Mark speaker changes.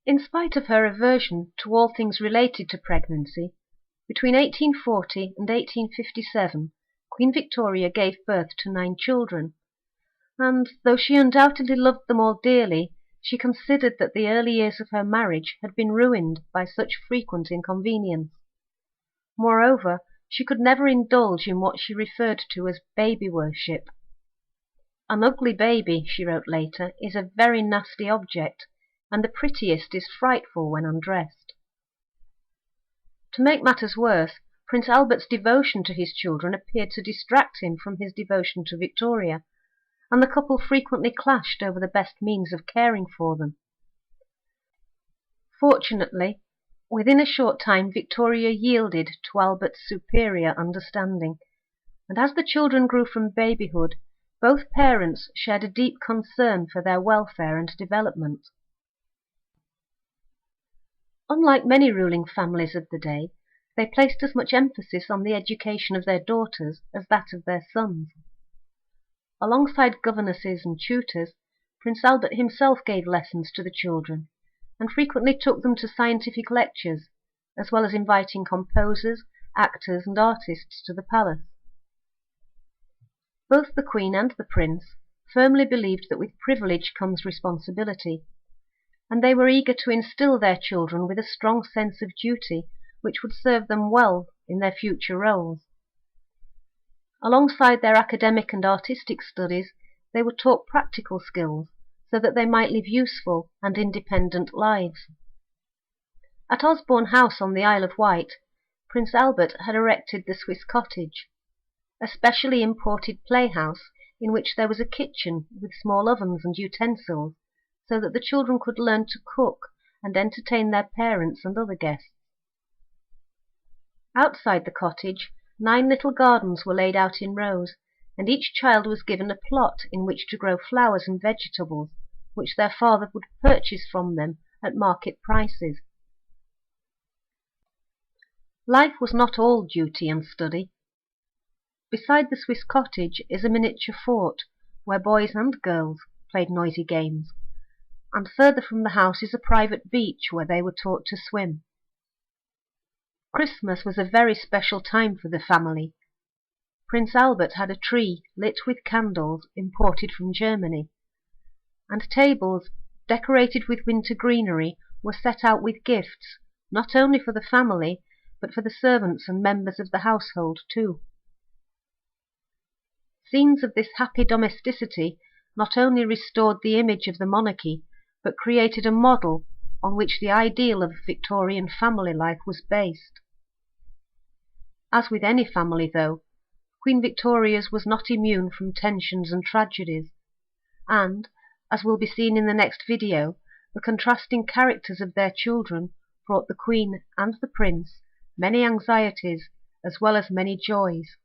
Speaker 1: In spite of her aversion to all things related to pregnancy, between 1840 and 1857 Queen Victoria gave birth to 9 children, and though she undoubtedly loved them all dearly, she considered that the early years of her marriage had been ruined by such frequent inconvenience. Moreover, she could never indulge in what she referred to as baby worship. "An ugly baby," she wrote later, "is a very nasty object, and the prettiest is frightful when undressed." To make matters worse, Prince Albert's devotion to his children appeared to distract him from his devotion to Victoria, and the couple frequently clashed over the best means of caring for them. Fortunately, within a short time Victoria yielded to Albert's superior understanding, and as the children grew from babyhood, both parents shared a deep concern for their welfare and development. Unlike many ruling families of the day, they placed as much emphasis on the education of their daughters as that of their sons. Alongside governesses and tutors, Prince Albert himself gave lessons to the children, and frequently took them to scientific lectures, as well as inviting composers, actors and artists to the palace. Both the Queen and the Prince firmly believed that with privilege comes responsibility, and they were eager to instill their children with a strong sense of duty which would serve them well in their future roles. Alongside their academic and artistic studies, they were taught practical skills so that they might live useful and independent lives. At Osborne House on the Isle of Wight, Prince Albert had erected the Swiss cottage, a specially imported playhouse in which there was a kitchen with small ovens and utensils, so that the children could learn to cook and entertain their parents and other guests. Outside the cottage, 9 little gardens were laid out in rows, and each child was given a plot in which to grow flowers and vegetables, which their father would purchase from them at market prices. Life was not all duty and study. Beside the Swiss cottage is a miniature fort, where boys and girls played noisy games, and further from the house is a private beach where they were taught to swim. Christmas was a very special time for the family. Prince Albert had a tree lit with candles imported from Germany, and tables decorated with winter greenery were set out with gifts, not only for the family, but for the servants and members of the household too. Scenes of this happy domesticity not only restored the image of the monarchy, but created a model on which the ideal of Victorian family life was based. As with any family, though, Queen Victoria's was not immune from tensions and tragedies, and, as will be seen in the next video, the contrasting characters of their children brought the Queen and the Prince many anxieties as well as many joys.